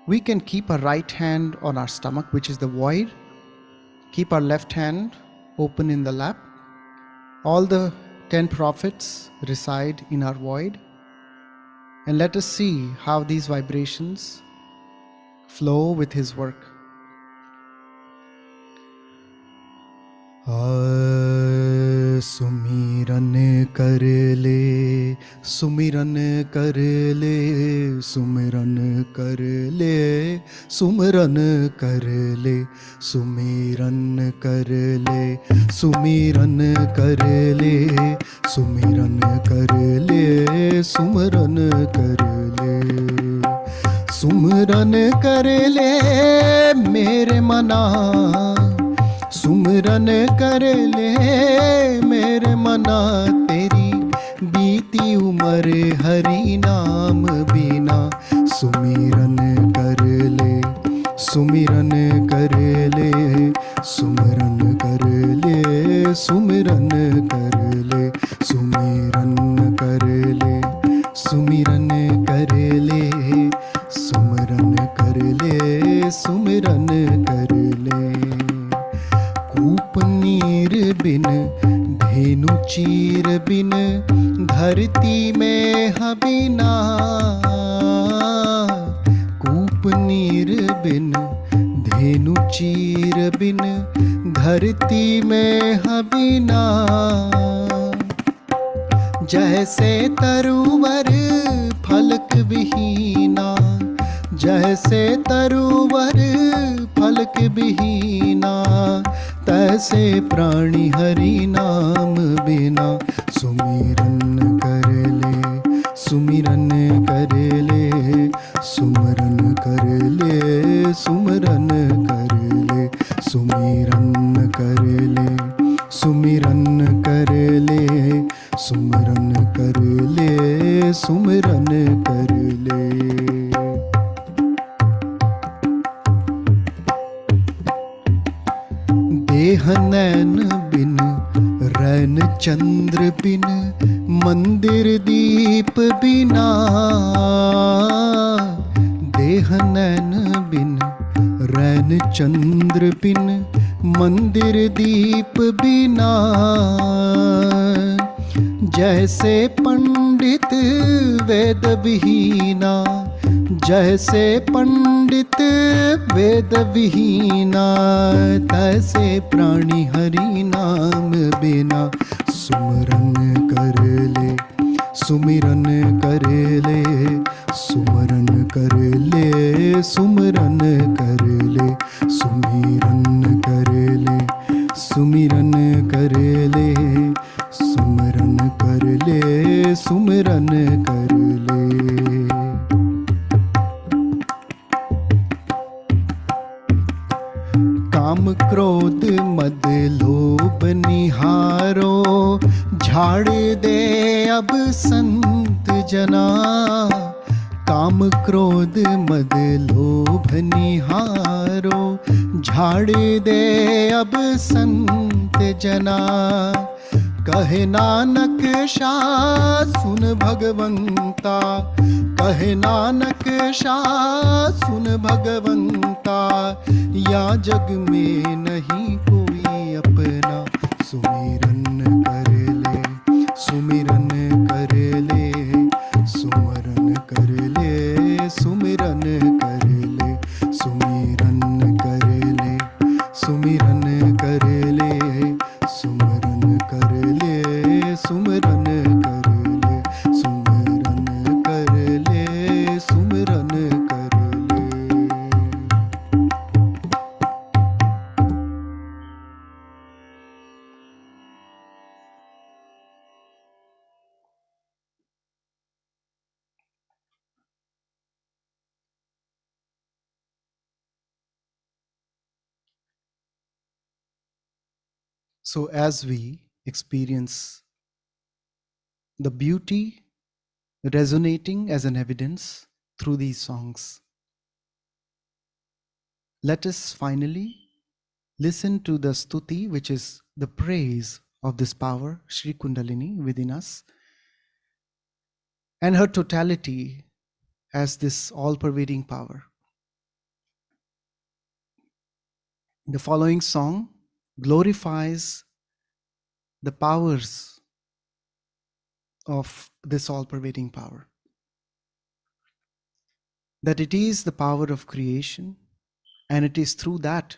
We can keep our right hand on our stomach, which is the void. Keep our left hand open in the lap. All the 10 prophets reside in our void. And let us see how these vibrations flow with his work. Sumiran karle, sumiran karle, sumiran karle, sumiran karle, sumiran karle, sumiran karle, sumiran karle, sumiran karle, sumiran karle mere mana, सुमरन कर ले मेरे मना, तेरी बीती उम्र हरि नाम बिना, सुमिरन कर ले, सुमिरन कर ले, सुमरन कर ले, सुमिरन कर ले, सुमिरन कर ले, सुमिरन कर ले, सुमरन कर ले, सुमिरन कर ले। कूप नीर बिन धेनु चीर बिन धरती में हबीना, कूप नीर बिन धेनु चीर बिन धरती में हबीना, जैसे तरुवर फलक विहीना, जैसे तरुवर फलक विहीना, तैसे प्राणी हरि नाम बिना, सुमिरन कर ले, सुमिरन कर ले, सुमरन कर ले, सुमरन कर ले, सुमिरन कर ले, सुमिरन कर ले, सुमरन कर ले, सुमरन कर ले। देह नैन बिन रैन चंद्र बिन मंदिर दीप बिना, देह नैन बिन रैन चंद्र बिन मंदिर दीप बिना, जैसे पंडित वेद विहीना, जैसे पंडित वेद विहीना, तैसे प्राणी हरि नाम बिना, सुमरन कर ले, सुमिरन कर ले, सुमरन कर ले, सुमरन कर ले, सुमिरन कर ले, सुमिरन कर ले, काम क्रोध मद लोभ निहारो, झाड़ दे अब संत जना। काम क्रोध मद लोभ निहारो, झाड़ दे अब संत जना। कहे नानक शाह सुन भगवंता, कहे नानक शाह सुन भगवंता। या जग में नहीं कोई अपना, सुमिरन कर ले, सुमिरन कर ले, सुमरन कर ले, सुमिरन कर ले, सुमिरन कर ले, सुमिरन कर ले, सुमरन कर ले, सुमरन कर ले, सुमरन कर ले, सुमरन कर ले। So as we experience the beauty resonating as an evidence through these songs, let us finally listen to the stuti, which is the praise of this power, Shri Kundalini, within us, and her totality as this all-pervading power. The following song glorifies the powers of this all-pervading power. That it is the power of creation, and it is through that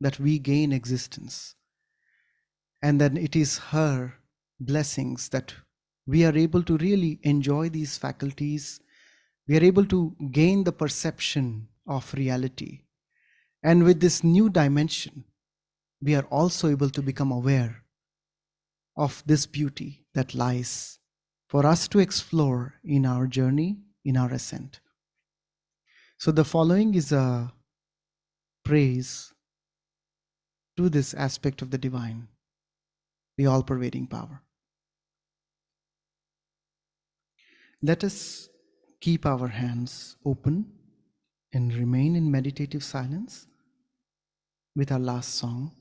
that we gain existence. And then it is her blessings that we are able to really enjoy these faculties. We are able to gain the perception of reality. And with this new dimension, we are also able to become aware of this beauty that lies for us to explore in our journey, in our ascent. So the following is a praise to this aspect of the divine, the all-pervading power. Let us keep our hands open and remain in meditative silence with our last song.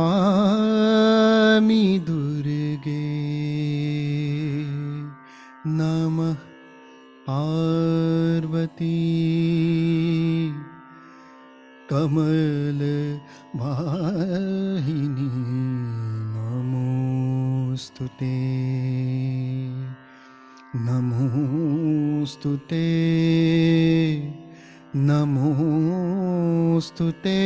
Namami दुर्गे नमः पार्वती कमल वाहिनी नमोस्तुते नमोस्तुते नमोस्तुते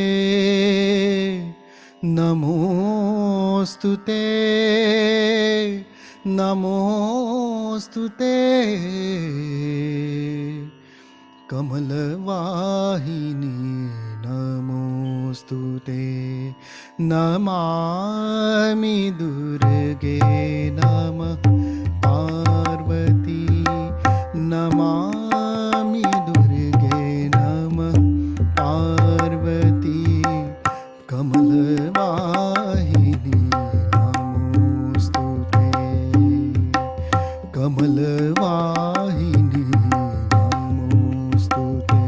नमोस्तुते नमोस्तुते कमलवाहिनी नमोस्तुते नमामि दुर्गे नमः पार्वती नमामि दुर्गे नमः पार्वती कमलवाहिनी नमोस्तुते कमलवाहिनी नमोस्तुते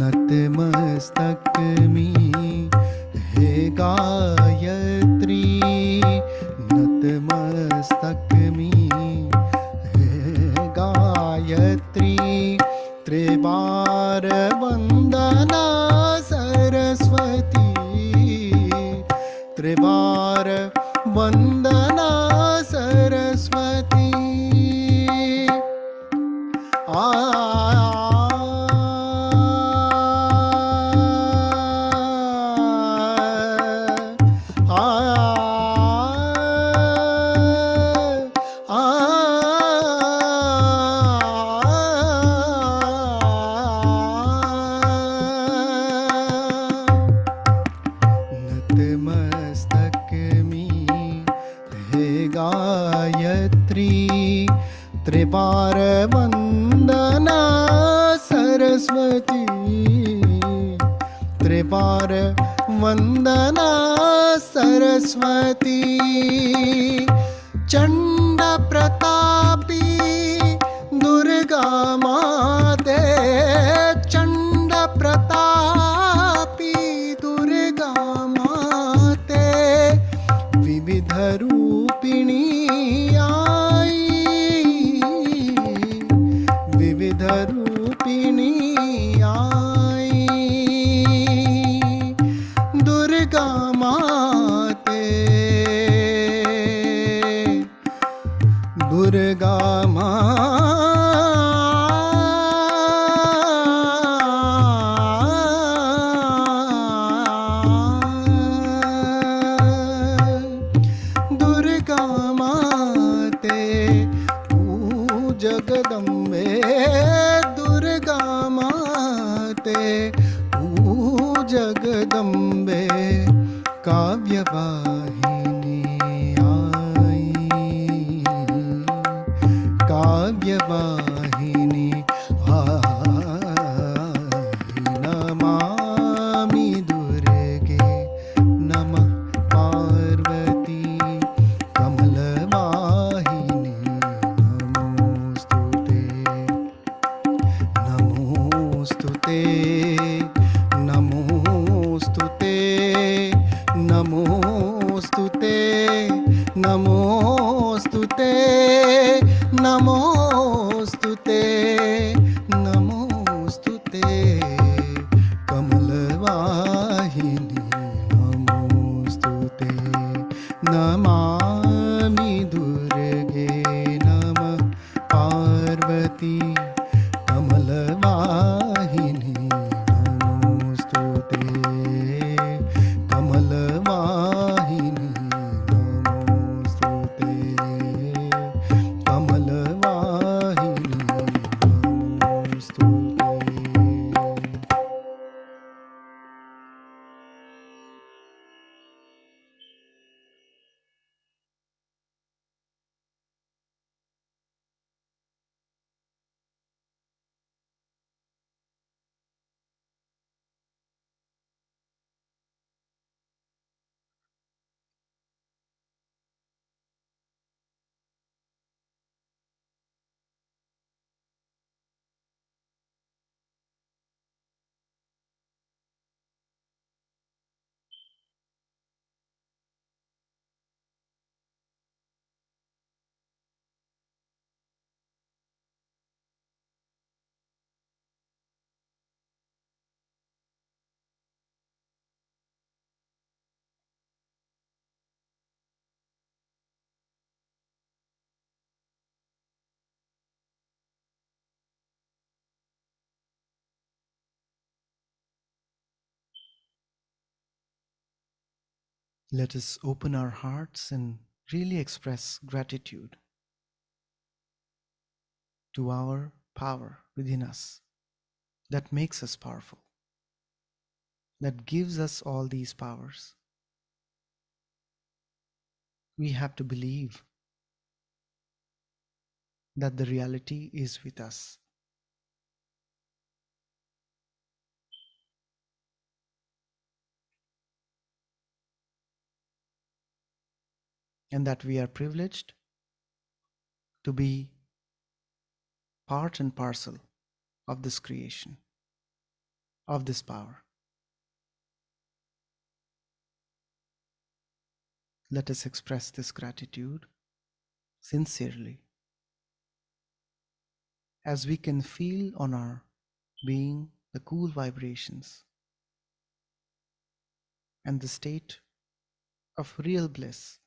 नतमस्तक में हे गायत्री नतमस्तक में हे गायत्री त्रिवार वंदना सरस्वती त्रिवार वंदना सरस्वती नतमस्तक में है गायत्री त्रिवार वंदना सरस्वती त्रिवार वंदना सरस्वती चंड प्रतापी दुर्गा माते चंड प्रतापी दुर्गा माते विविध रूपिणी विविध रूपिणी आई दुर्गा माते दुर्गा दुर्गा माते जगदम्बे दुर्गा माते जगदम्बे काव्यवाहिनी आई काव्यवाहिनी नमामि दुर्गे नमः पार्वती कमलवाहिनी नमोस्तुते नमोस्तुते नमोस्तुते नमोस्तुते नमोस्तुते नमोस्तुते कमलवाहिनी नमोस्तुते नमामि दुर्गे नमः पार्वती कमलवाहिनी नमोस्तुते कमलवाहिनी नमोस्तुते कमलवाहिनी नमोस्तुते। Let us open our hearts and really express gratitude to our power within us that makes us powerful, that gives us all these powers. We have to believe that the reality is with us. And that we are privileged to be part and parcel of this creation, of this power. Let us express this gratitude sincerely. as we can feel on our being the cool vibrations and the state of real bliss.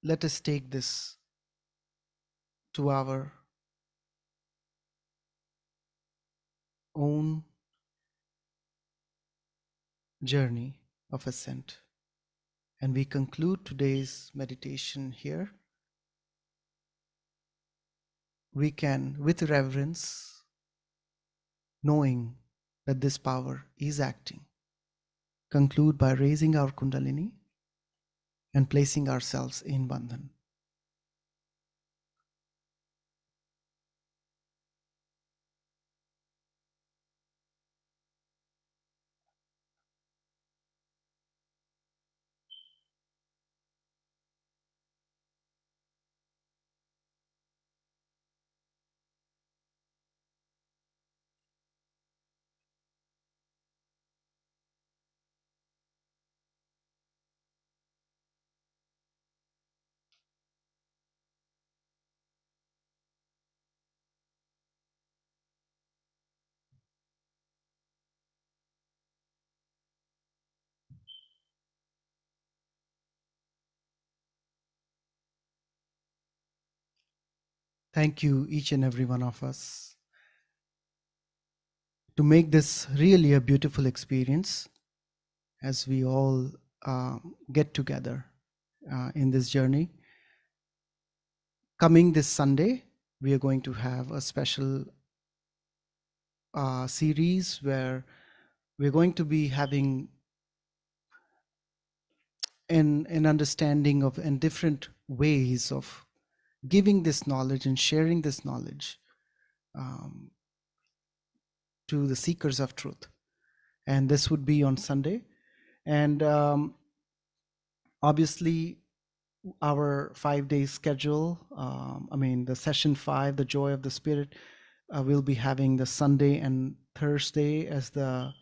Let us take this to our own journey of ascent. And we conclude today's meditation here. We can, with reverence, knowing that this power is acting, conclude by raising our Kundalini and placing ourselves in Bandhan. Thank you, each and every one of us, to make this really a beautiful experience as we all get together in this journey. Coming this Sunday, we are going to have a special series where we're going to be having an understanding of and different ways of giving this knowledge and sharing this knowledge um, to the seekers of truth. And this would be on Sunday. And obviously, our 5-day schedule, the session 5, the joy of the spirit, we'll be having the Sunday and Thursday as the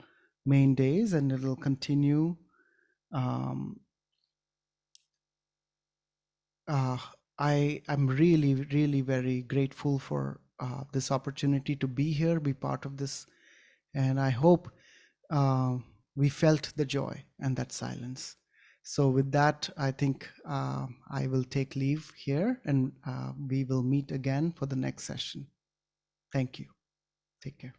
main days, and it'll continue. I'm really, really very grateful for this opportunity to be here, be part of this, and I hope we felt the joy and that silence. So with that, I think I will take leave here, and we will meet again for the next session. Thank you. Take care.